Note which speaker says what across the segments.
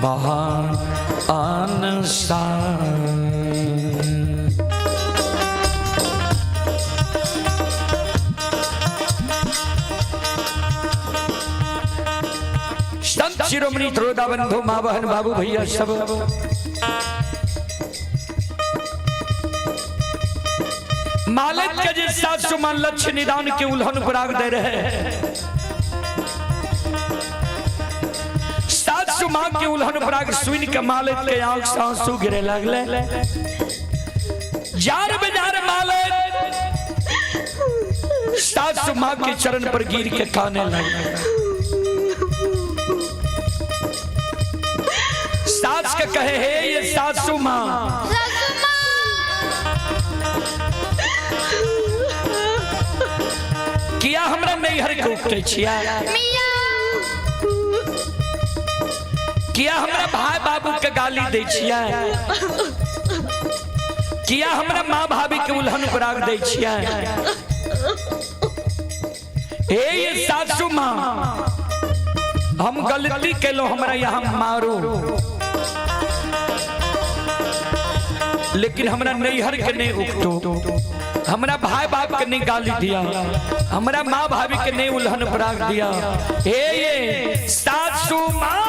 Speaker 1: महान संत शिरोमणि त्रोदा बंधु माँ बहन बाबू भैया सब मालिक के जिस 700 मान लक्ष्य निदान के उल्हन पराग दे रहे 700 माँ के उल्हन पराग सुन के मालिक के आंख से आंसू गिरे लगले जार बेजार मालिक 700 माँ के चरण पर गिर के खाने लगे। सास के कहे है ये 700 माँ किया हमरा नैहर के उठे छिया किया हमरा भाई बाबू के गाली दे छिया किया हमरा माँ भाभी के उल्हन पराग दे छिया हे ये 700 माँ हम गलती केलो हमरा यहाँ मारो लेकिन हमरा नैहर के नहीं उठो हमरा भाई बाप के नहीं गाली दिया हमरा माँ भाभी के नहीं उल्हन पराग दिया हे ये 700 माँ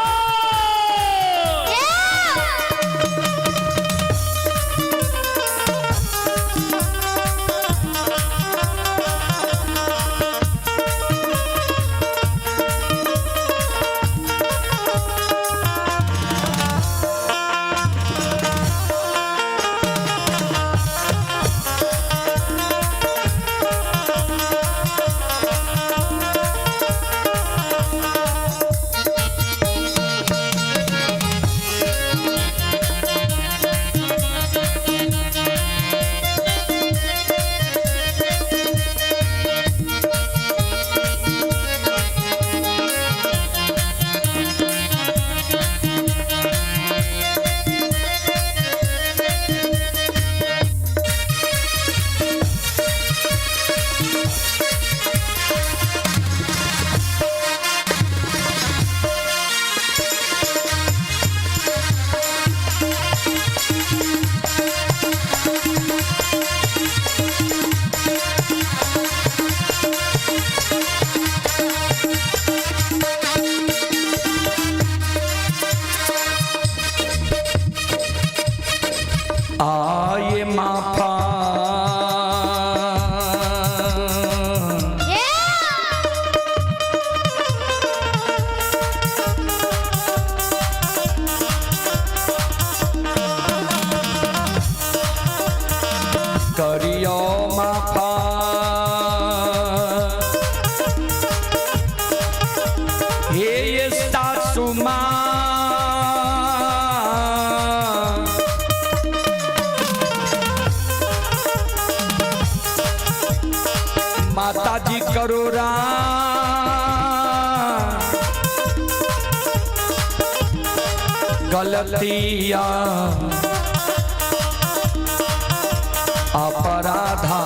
Speaker 1: आये माफा करियो माफा ये 700 माँ माता जी करोरा गलतिया अपराधा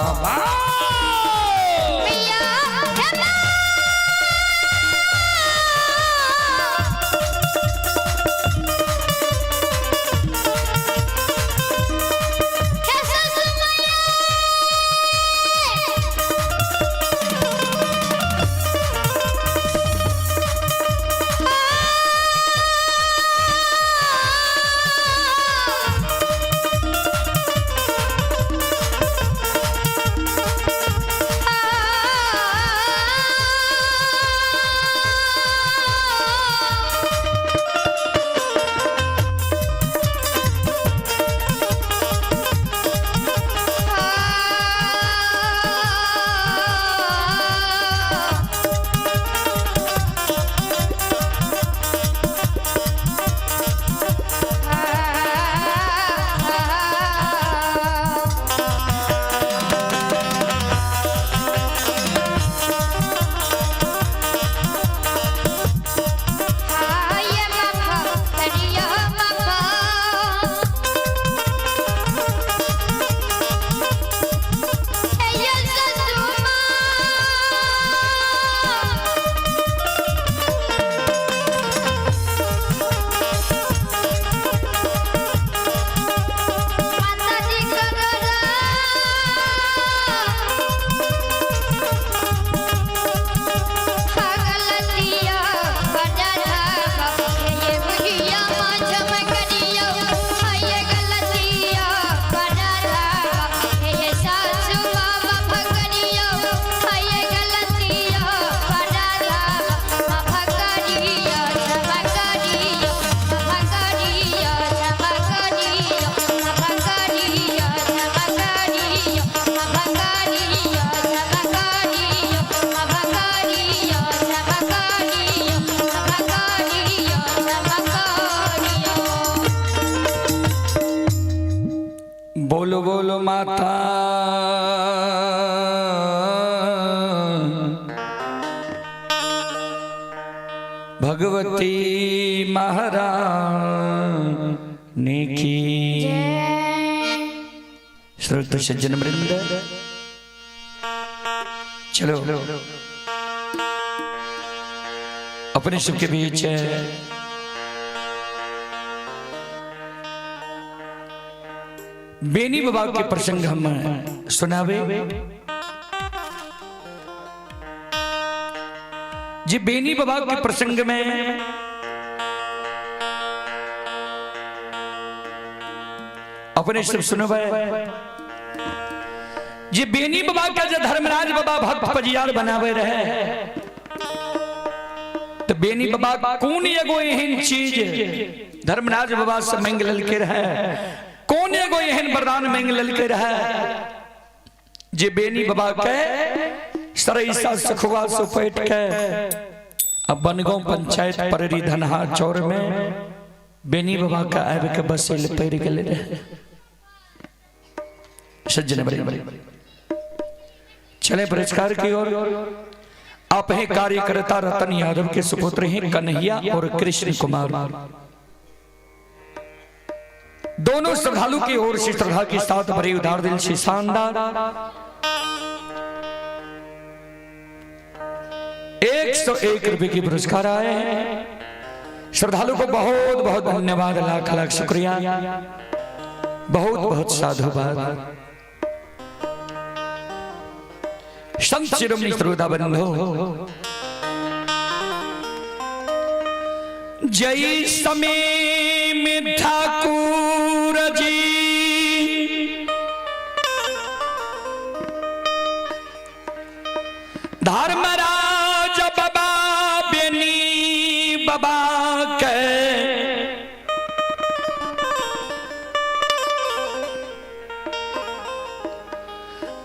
Speaker 1: बोलो माता भगवती महारानी की। श्रोत सज्जन वृंद, चलो अपने सुख के बीच बेनी बाबा के प्रसंग हम सुनावे। जी बेनी बाबा के प्रसंग में अपने सब सुनवे। जी बेनी बाबा का जो धर्मराज बाबा भक्त पजियार बनावे रहे, तो बेनी बाबा कौन एगो एहन चीज धर्मराज बाबा से मांग ललके रहे, कौन एगो एहन वरदान मांग ललके रहे जे बेनी बाबा के सरईसा सखुआ से पैट के अब बनगांव पंचायत पररी धनहा चौर में बेनी बाबा का आब के बसेल पैर गेले रहे। सज्जन बड़े चले पुरस्कार की ओर। आप हैं कार्यकर्ता रतन यादव के सुपुत्र हैं कन्हैया और कृष्ण कुमार। दोनों श्रद्धालु की ओर से श्रद्धा के साथ बड़े उदार दिल से शानदार 101 रुपए की पुरस्कार आए हैं। श्रद्धालु को बहुत बहुत धन्यवाद, लाख लाख शुक्रिया, बहुत बहुत साधुवाद। संत शिरोमणि श्रोता बंधो, जय समय में ठाकुर जी धर्मराज बाबा बेनी बाबा के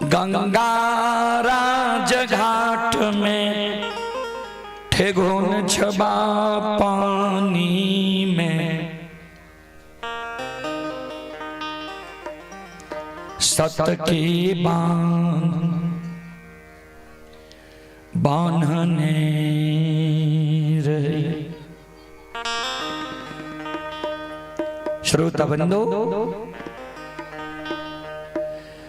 Speaker 1: गंगा राज घाट में ठेगुन छबा पानी में सत की बान्हने रहे। श्रोता बंधो,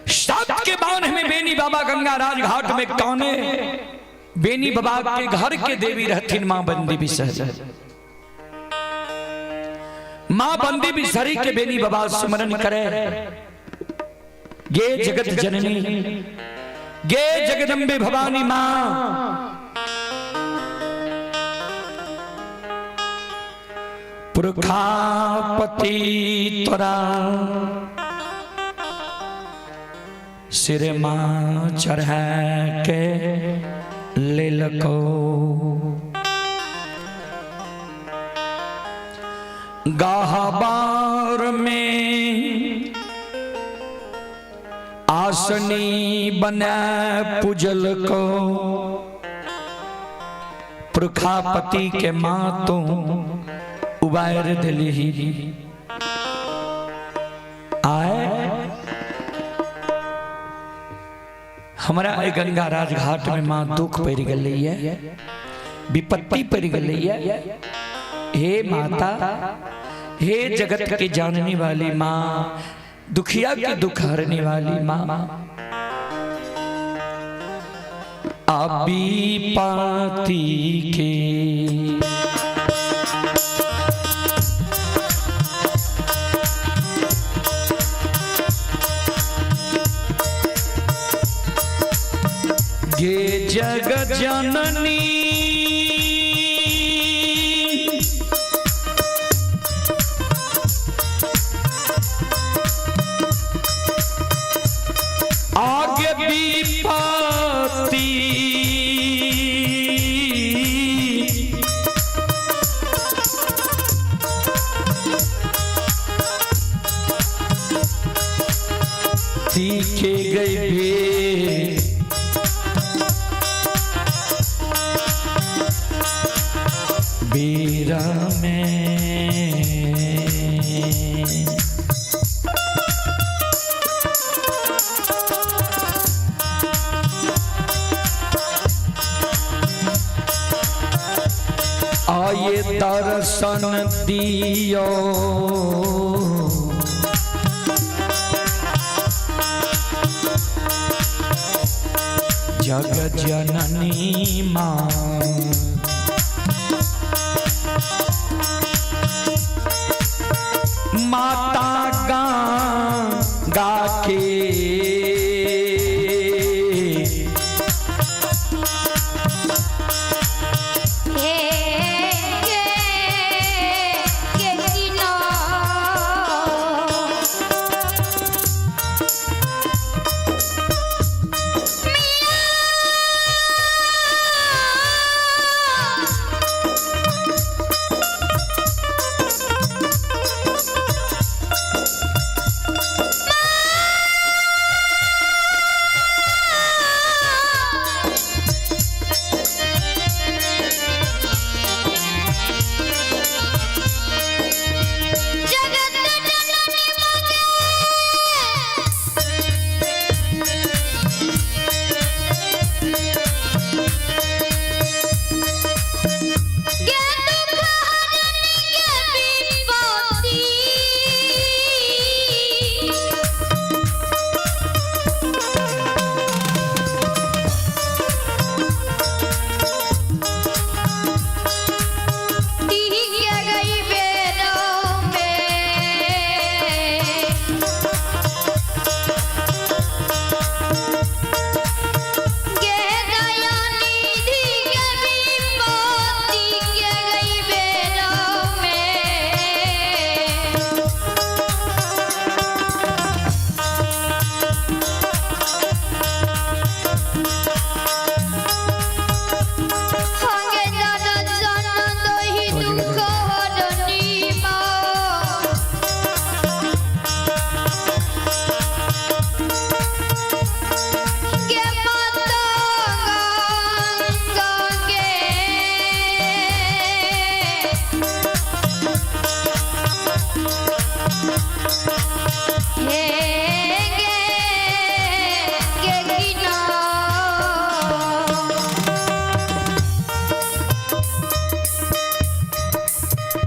Speaker 1: सत के बांध में बेनी बाबा गंगा राज घाट में काने बेनी बाबा के घर के देवी रहथिन मां बंदी बिसहरी। मां बंदी बिसहरी के बेनी बाबा स्मरण करे। गे जगत जननी, गे जगदम्बे भवानी मां, पुरखापति तोरा सिर मां चढ़ा के ले लको। गाहबार में आसनी बना पूजल को, पुरखापति के मां तो उबार दिली आए। हमारा गंगा राज घाट में मां दुख पड़ गई है, विपत्ति पड़ गई है। हे माता, हे जगत की जानने वाली मां, दुखिया की दुख हरने वाली मां, आबी पाती के ये जग जननी आगे विपत्ति सीखे गई भी बीरा में। दर्शन दियो जग जननी माँ माता गंगा के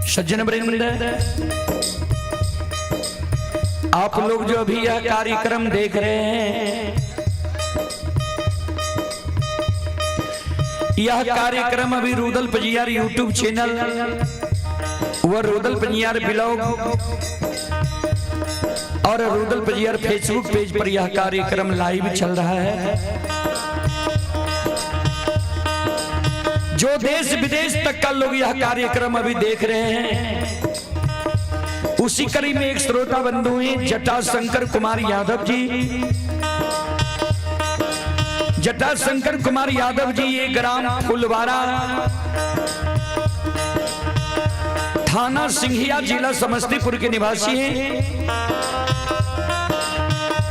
Speaker 1: सज्जन वृंद, आप लोग जो अभी यह कार्यक्रम देख रहे हैं, यह कार्यक्रम अभी रुदल पजियार यूट्यूब चैनल व रुदल पजियार ब्लॉग और रुदल पजियार फेसबुक पेज पर यह कार्यक्रम लाइव चल रहा है। जो देश विदेश तक का लोग यह कार्यक्रम अभी देख रहे हैं, उसी कड़ी में एक श्रोता बंधु हैं जटाशंकर कुमार यादव जी। जटाशंकर कुमार यादव जी ये ग्राम फुलवारा, थाना सिंघिया, जिला समस्तीपुर के निवासी हैं।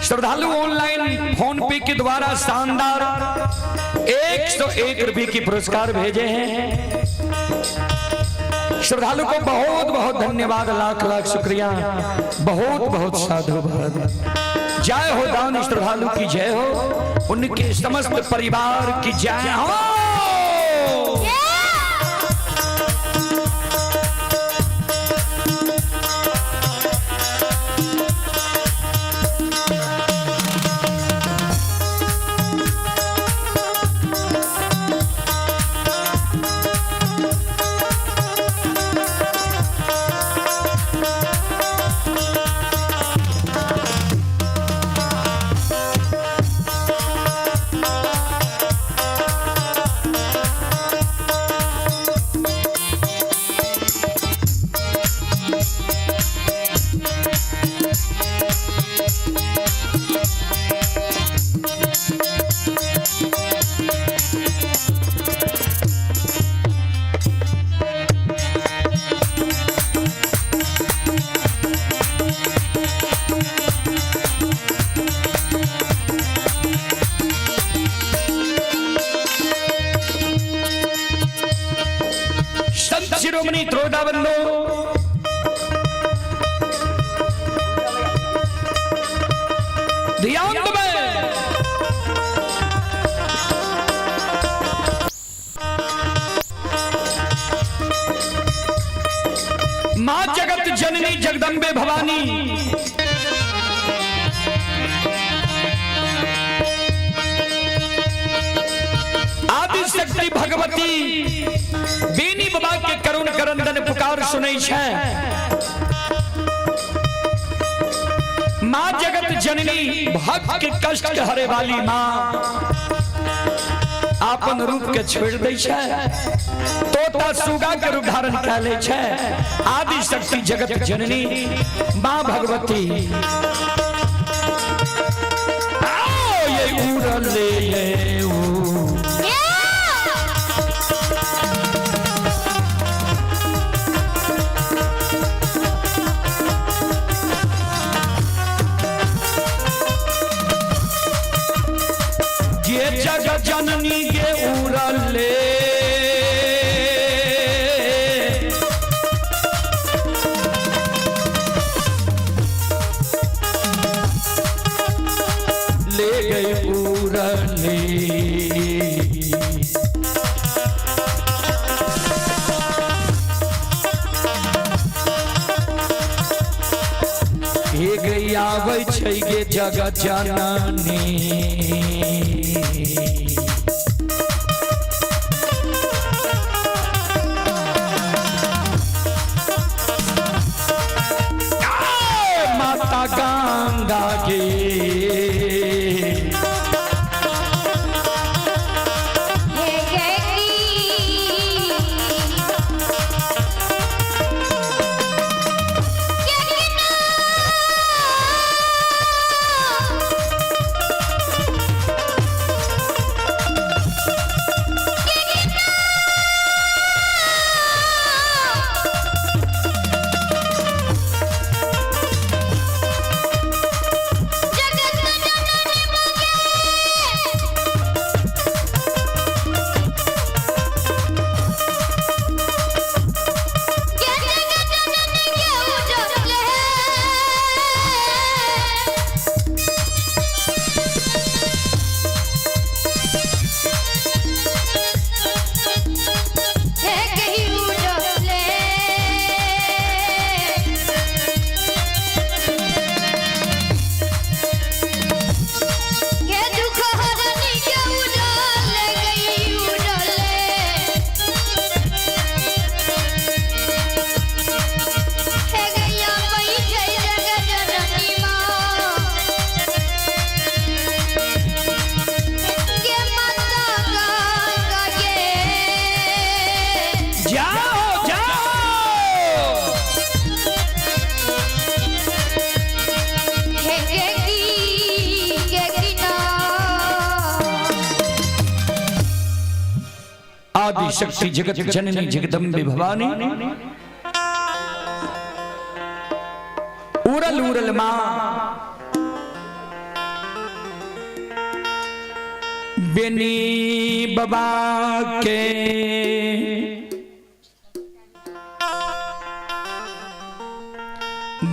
Speaker 1: श्रद्धालु ऑनलाइन फोन पे के द्वारा शानदार 101 रुपए की पुरस्कार भेजे हैं। श्रद्धालु को बहुत बहुत धन्यवाद, लाख लाख शुक्रिया, बहुत बहुत साधुवाद। जय हो दान श्रद्धालु की जय हो, उनके समस्त परिवार की जय हो। शिरोमणि त्रोदा बंदो, ध्यान दो। मां जगत जननी जगदम्बे भवानी आदि शक्ति भगवती बेनी बाबा के करुण करंदन पुकार सुनै छै। मां जगत जननी भक्त के कष्ट हरे वाली मां आपन रूप के छोड़ दै छै, तोता सुगा के रूप धारण कऽ लै छै। आदि शक्ति जगत जननी मां भगवती आओ ये उड़ले जगत जननी के उड़ले ले गए उड़ले हे गई आबै छै गे जगत जननी गंगा के आदि शक्ति जगत जननी जगदम्बे भवानी उड़ल उड़ल मां बेनी बाबा के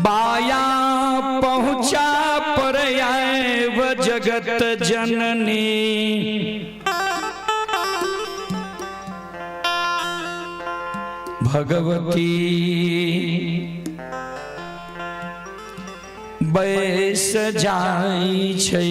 Speaker 1: बाया पहुंचा पर आए व जगत जननी भगवती बैस जाई छै।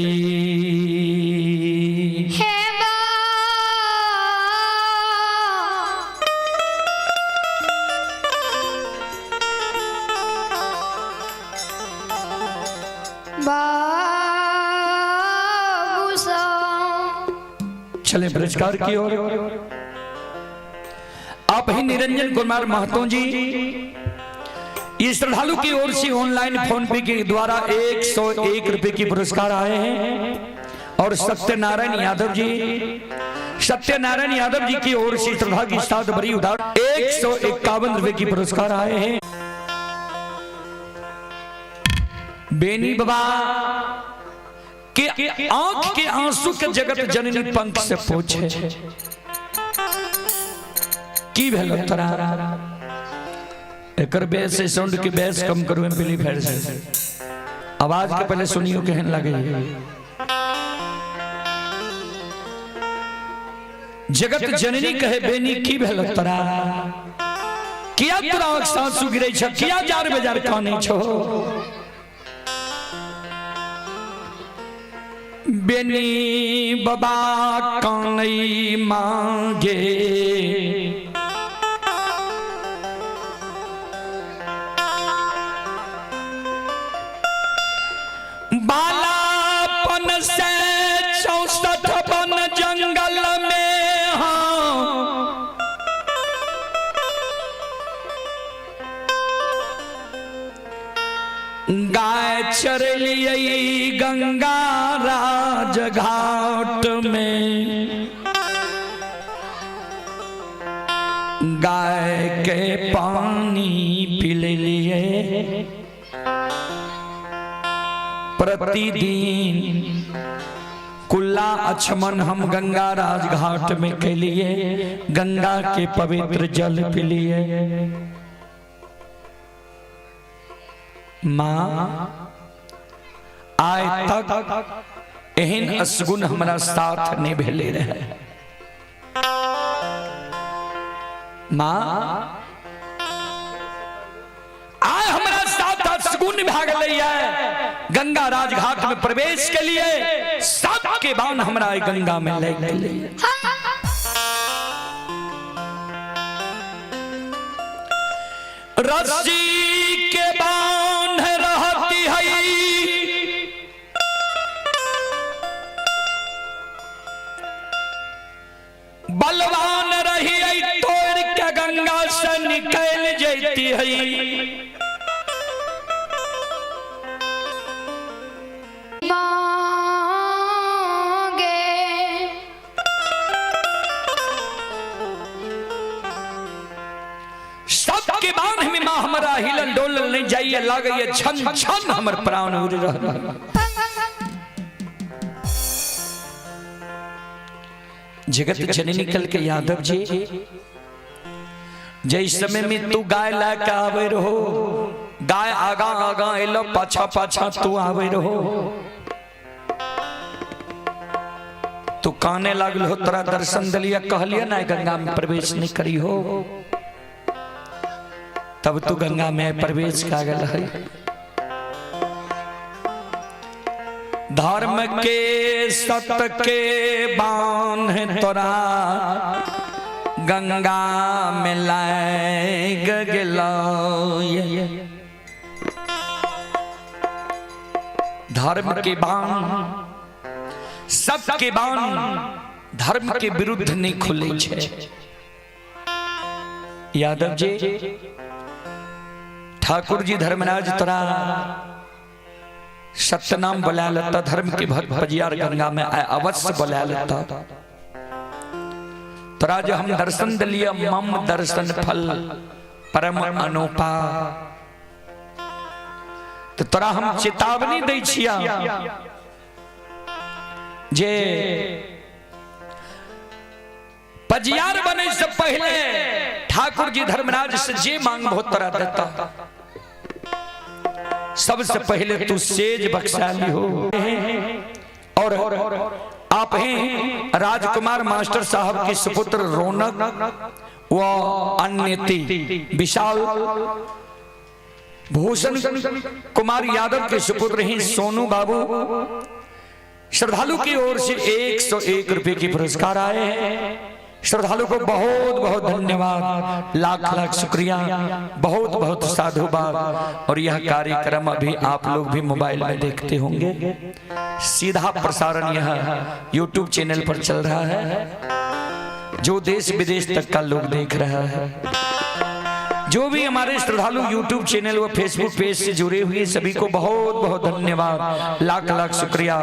Speaker 1: चले पुरस्कार की ओर आप ही निरंजन कुमार महतो जी इस श्रद्धालु की ओर से ऑनलाइन फोन पे के द्वारा 101 रुपए की पुरस्कार आए हैं। और सत्यनारायण यादव जी की ओर से श्रद्धा की साथ बड़ी उधार 151 रुपए की पुरस्कार आए हैं। बेनी बाबा के आंख के आंसू के जगत जननी पंख से पूछे की भेलो तोरा एकर बेस से साउंड की बेस कम करू एम्पलीफायर से आवाज के पहले सुनियो कहन लगे जगत जननी कहे बेनी की भेलो तोरा किया तोरा सासू गिरै छ, किया जार बेजार काने छो। बेनी बाबा कानै मांगे, बालापन से 64 वन जंगल में हाँ, गाय चरलिए गंगा राज घाट में, गाय के पानी पी लिए प्रतिदिन कुल्ला अचमन हम गंगा राज घाट में के लिए गंगा के पवित्र जल पी लिए। माँ आय तक एहन असगुन हमरा साथ नहीं भेले रहे। माँ आय हमरा साथ असगुन भाग लिया गंगा राज घाट में प्रवेश के लिए, सात के बाण हमरा गंगा में ले गए। रस्सी के बाण रहती है, बलवान रही तोड़ के गंगा से निकल जाती है। सबके बाण में माँ हमारा हिलल डोलल नहीं जाइए, लागे छन छन हमर प्राण उड़ रहा। जगत जननी कल के यादव जी, जैस समय में तू गाय लाके आवे रहो, गाय आगा आगा एलो, पाछा पाछा तू आवे रहो, तू काने लागल हो, तोरा दर्शन दिलिया, कहलिया ना गंगा में प्रवेश नहीं करी हो, तब तू गंगा में प्रवेश का गल है। धर्म के सत्य के बाण तोरा गंगा में लाग गेलो। धर्म के बाण, सत्य के बाण धर्म के विरुद्ध नहीं खुले छे। यादव जी, ठाकुर जी धर्मराज तोरा सत्य नाम बोला लेता, धर्म के भक्त पजियार गंगा में अवश्य बोला लेता। तोरा जो हम दर्शन दिलिया, मम दर्शन फल परम अनोपा, तो तोरा हम चेतावनी दै छिया जे पजियार बने से पहले ठाकुर जी धर्मराज से जे मांग बहुत तोरा देता। सबसे पहले तू सेज बख्शाली हो, और आप हैं राजकुमार मास्टर साहब के सुपुत्र रौनक व अन्यति विशाल भूषण कुमार यादव के सुपुत्र हैं सोनू बाबू। श्रद्धालु की ओर से 101 रुपए की पुरस्कार आए हैं। श्रद्धालु को बहुत बहुत धन्यवाद, लाख लाख शुक्रिया, बहुत बहुत साधुवाद। और यह कार्यक्रम अभी आप लोग भी मोबाइल में देखते होंगे, सीधा प्रसारण यह YouTube चैनल पर चल रहा है, जो देश विदेश तक का लोग देख रहा है। जो भी हमारे श्रद्धालु YouTube चैनल व फेसबुक पेज से जुड़े हुए सभी को बहुत बहुत धन्यवाद, लाख लाख शुक्रिया।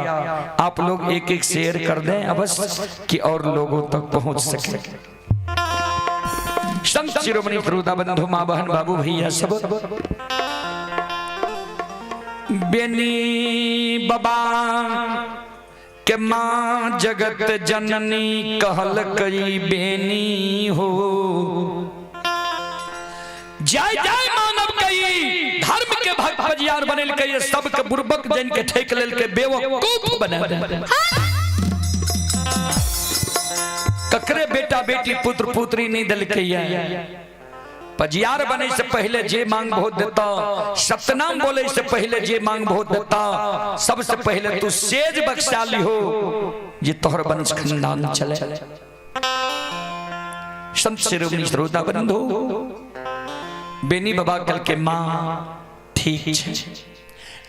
Speaker 1: आप लोग एक एक शेयर कर दें अवश्य कि और लोगों तक पहुंच सके। संत शिरोमणि गुरुदा बंधु माँ बहन बाबू भैया सब बेनी बाबा के माँ जगत जननी कहल कई बेनी हो। जय जय मानव कई धर्म के भक्त पजियार बनेल कई सबके बुर्बक जन के ठेक लेल के बेवकूफ बना दे। ककरे बेटा बेटी पुत्र पुत्री नहीं दल के पजियार बने से पहले जे मांग बहुत देता, सतनाम बोले से पहले जे मांग बहुत देता, सबसे पहले तू सेज बख्शाली हो जे तोहर वंश खानदान चले। संत शिरोमणि श्रोता बंधु, बेनी बाबा कल के माँ ठीक है,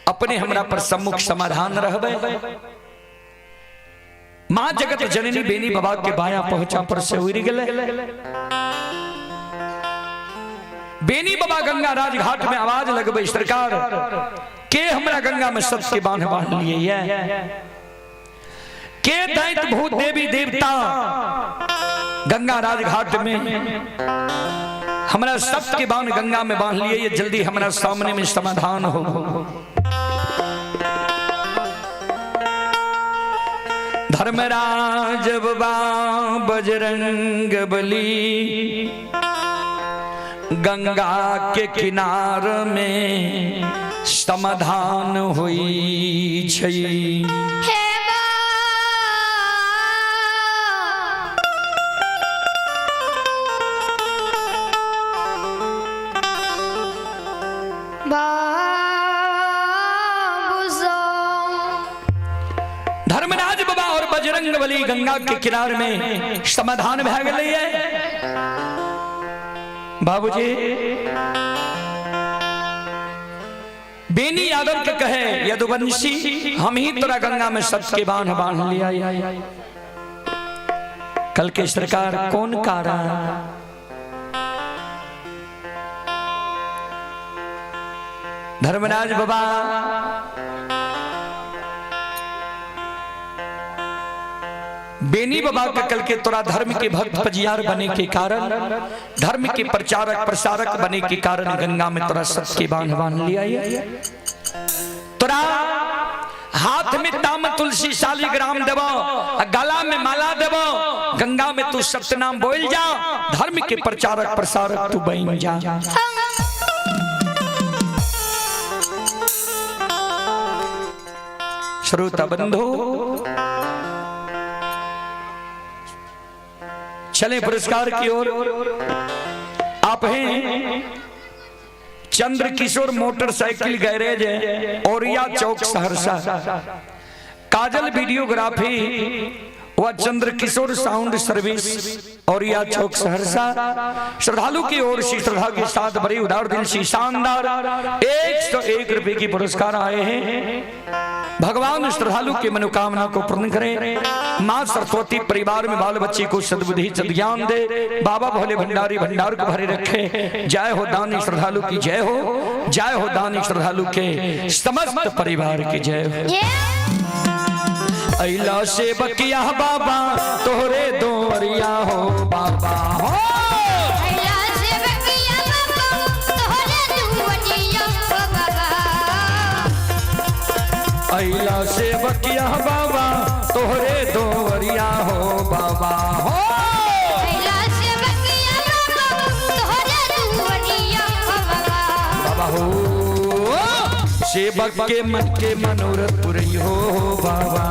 Speaker 1: अपने हमरा पर सम्मुख समाधान रहबे। माँ जगत जननी बेनी बाबा के बाया पहुंचा पर से उड़ गए। बेनी बाबा गंगा राज घाट में आवाज लगबे, सरकार के हमरा गंगा में सत के बांध बांध लिए के दैत भूत देवी देवता गंगा राज घाट में हमरा सत के बांध गंगा में बांध लिए, ये जल्दी हमरा सामने में समाधान हो। धर्मराज बाबा बजरंग बली गंगा के किनार में समाधान हुई छई। धर्मराज बाबा और बजरंग बली गंगा के किनारे में समाधान भा गए। बाबूजी बेनी यादव के कहे यदुवंशी हम ही तोरा गंगा में सत के बांध बांध लिया। कल के सरकार कौन कारण धर्मराज बाबा बेनी बाबा का कल के तोरा धर्म के भक्त पजियार बने के कारण, धर्म के प्रचारक प्रसारक बने के कारण गंगा में तोरा सत के बांध बांध लिया। तोरा हाथ में ताम तुलसी शालिग्राम देवो, गला में माला देवो, गंगा में तू सत्यनाम बोल जा, धर्म के प्रचारक प्रसारक तू बन जा। श्रोता बंधु चले पुरस्कार की ओर। आप हैं चंद्र किशोर मोटरसाइकिल गैरेज औरिया चौक सहरसा, काजल वीडियोग्राफी व चंद्र किशोर साउंड सर्विस औरिया चौक सहरसा। श्रद्धालु की ओर से श्रद्धा के साथ बड़ी उदार दिल से शानदार 101 रुपए की पुरस्कार आए हैं। भगवान श्रद्धालु के मनोकामना को पूर्ण करे। माँ सरस्वती परिवार में बाल बच्चे को सद्बुद्धि सद्ज्ञान दे। बाबा भोले भंडारी भंडार को भरे रखे। जय हो दानी श्रद्धालु की जय हो, जय हो दानी श्रद्धालु के समस्त परिवार की जय हो। अइला से बकिया बाबा तोहरे दोरिया हो बाबा हो। अइला से बकिया बाबा तोहरे दोरिया हो बाबा। अइला से बकिया बाबा तोहरे दोरिया हो बाबा हो। अइला से बकिया बाबा तोहरे दोरिया हो बाबा। बाबा हो सेवक के मन के मनोरथ पूरी हो बाबा।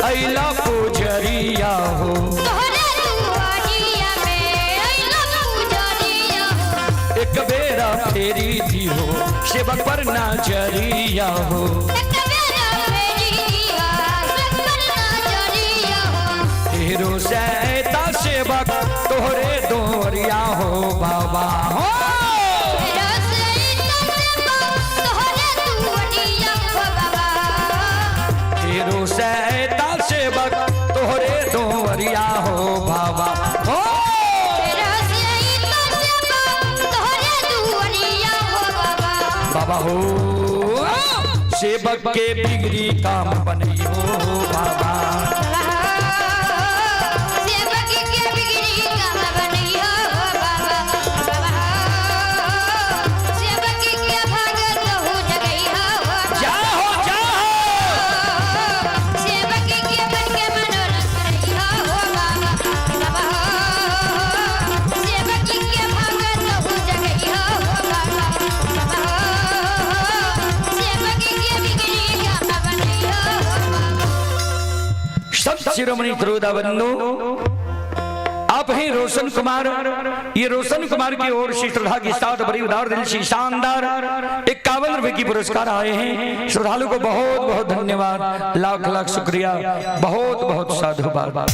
Speaker 1: अइला पुजरिया हो तोहरे दुआरिया में अइला पुजरिया हो। एक बेरा फेरी दी हो सेवक पर नजरिया हो। एक बेरा फेरी दिया सेवक पर नजरिया हो। तेरो सैता सेवक तोहरे दोरिया हो बाबा हो। तेरो सैता सेवक तोहरे दोरिया हो बाबा। तेरो सैता सेवक तोहरे दोरिया हो बाबा हो। बाबा हो सेवक के बिगड़ी काम बनी हो बाबा। सेवक के बिगड़ी काम बनी हो बाबा। सेवक के भगत हो जगई हो जा हो जा हो। सेवक के मन के मनोरथ करई हो बाबा। सेवक के भगत हो जगई संत शिरोमणि त्रोदा बंधु आप हैं रोशन कुमार। ये रोशन कुमार की ओर से श्रद्धा के साथ बड़ी उदार दिल से शानदार 51 रुपए की पुरस्कार आए हैं। श्रद्धालु को बहुत बहुत धन्यवाद, लाख लाख शुक्रिया, बहुत बहुत साधुवाद।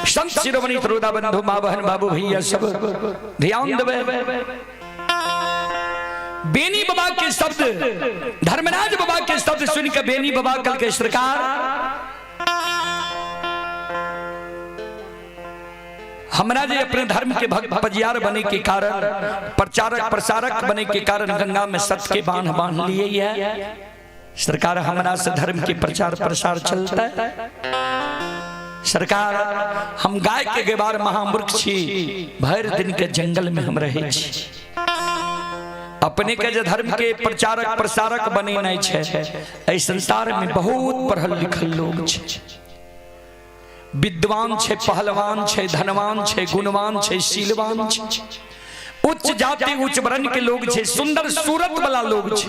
Speaker 1: संत शिरोमणि त्रोदा बंधु मां बहन बाबू भैया सब ध्यान देवे। बेनी बाबा के शब्द, धर्मराज बाबा के शब्द सुनकर बेनी बाबा कल के सरकार हमरा जे अपने धर्म के भक्त पजियार बने के कारण, प्रचारक प्रसारक बने के कारण गंगा में सत्य के बांध बांध लिए है। सरकार हमरा से धर्म के प्रचार प्रसार चलता है। सरकार हम गाय के गेबार महामूर्ख छी, भर दिन के जंगल में हम रहे छी। अपने के जो धर्म के प्रचारक प्रसारक बने नहीं छे। संसार में बहुत पढ़ल लिखल लोग छे, विद्वान छे, पहलवान छे, धनवान छे, गुणवान छे, शीलवान छे, उच्च जाति उच्च वर्ण के लोग छे, सुंदर सूरत वाला लोग छे।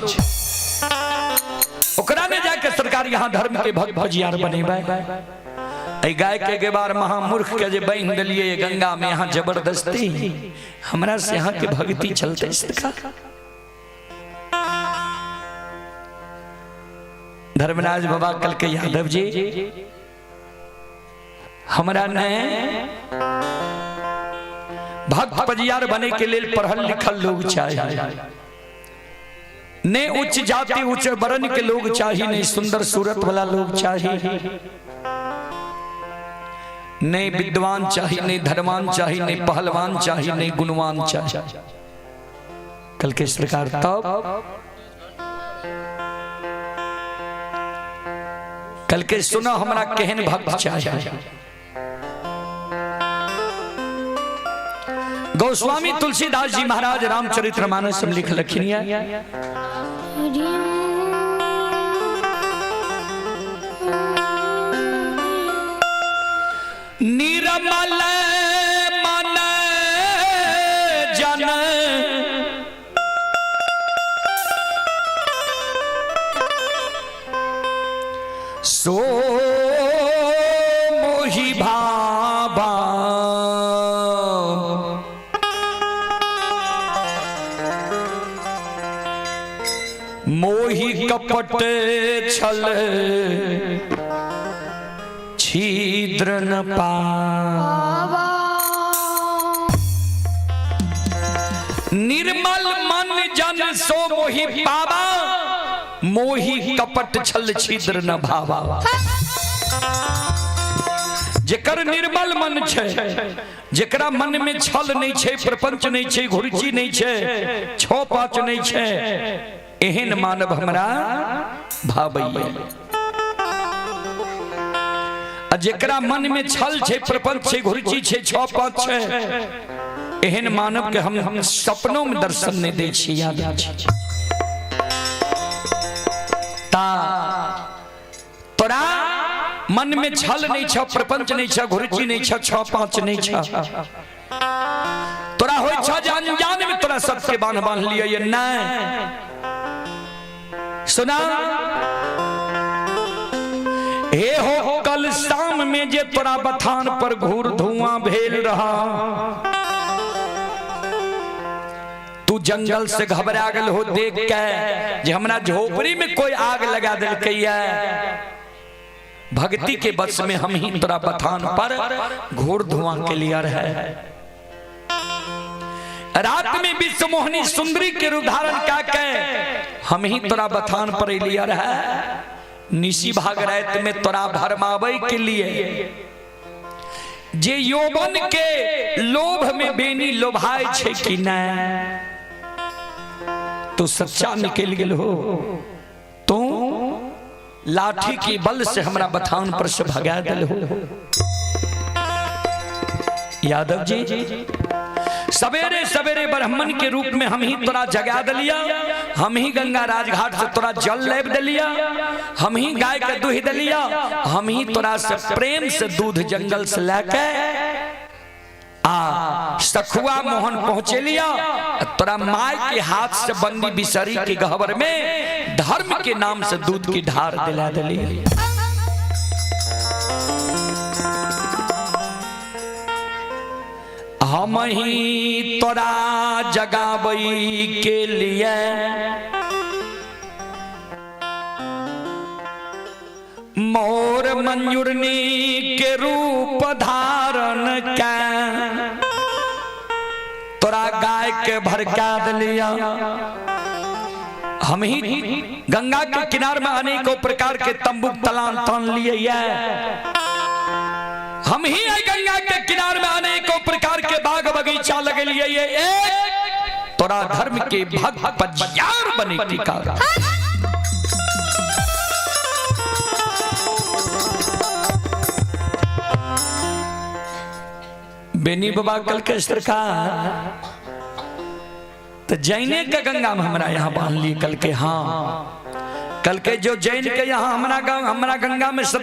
Speaker 1: ओकरा में जाके सरकार यहाँ धर्म के भक्त भजियार बनेबे। गाय के गेबार महामूर्ख के जे बहन दिलिए गंगा में यहाँ जबरदस्ती हमरा से यहाँ के भक्ति चलते सरकार। धर्मराज बाबा कल के यादव जी हमरा ने भक्त पजियार बने के लिए पढ़ल लिखल लोग चाहिए, ने उच्च जाति उच्च वर्ण के लोग चाहिए, नहीं सुंदर सूरत वाला लोग चाहिए, नहीं विद्वान चाहिए, नहीं धनवान चाहिए, नहीं पहलवान चाहिए, नहीं गुणवान चाहिए। कल के सरकार तब कल के सुना हमरा केहन भक्त चाहिए। गोस्वामी तुलसीदास जी महाराज रामचरितमानस में लिख लखिन निर्मल मन जन सो मोहि भावा मोहि कपट छल छिद्र न पावा। निर्मल मन जन सो मोहि पावा, मोहि कपट छल छिद्र न भावा। जेकर निर्मल मन छे, जेकरा मन में छल नहीं छे, प्रपंच नहीं छे, घुरची नहीं छे, छो पाँच नहीं छे, एहन मानव हमरा भावैया। जेकरा मन में छल छे, प्रपंच छे, घुरची छे, छो पाँच छे, एहन मानव के हम सपनों में दर्शन नहीं दे छी। याद ता तोरा मन में छल नहीं छ, प्रपंच नहीं छ, घुरची नहीं छ, छो पाँच नहीं छ, तोरा होय छ जान जान में तोरा सत्य बांध बांध लिया ये नहीं सुना। हे हो कल शाम में जे तोरा बथान पर घूर धुआं भेल रहा, तू जंगल से घबरा गल हो देख के जे हमरा झोपड़ी में कोई आग लगा दिलकैया। भक्ति के बस में हम ही तोरा बथान पर घूर धुआं के लिए रहे। रात में विश्व मोहनी सुंदरी के रूप धारण करके हम ही तोरा बथान पर लिया रहे। निशी भाग रात में तोरा भरमावे के लिए जे यौवन के लोभ में बेनी लोभाए छे कि नहीं, तो सच्चा निकल गेल हो। तू लाठी की बल से हमरा बथान पर से भगा दिल हो। यादव जी सवेरे सवेरे ब्राह्मण के रूप में हम ही तोरा जगा दिलिया, हम ही गंगा राजघाट से तोरा जल लेप दिलिया, हम ही गाय के दूध दिलिया, हम ही तोरा से प्रेम से दूध जंगल से लेके सखुआ मोहन पहुंचे लिया। तोरा माय के हाथ से बंदी बिसरी के गहवर में धर्म के नाम से दूध की धार दिला दिलिया। हम ही तोरा जगाबई के लिए मोर मंजूरनी के रूप धारण का तोरा गाय के भड़का दिलिया। हम ही गंगा के किनार में अनेकों प्रकार के तंबू तलान तान लिए। हम ही गंगा के किनार में अनेकों प्रकार के बाग बगीचा लगे लिए। तोरा धर्म के भक्त पजियार बने टीका। बेनी बाबा कल के सरकार तो जैने के गंगा में हमारा यहाँ बांध लिए कल के। हाँ कल के जो जैन के यहाँ हमारा गंगा में सब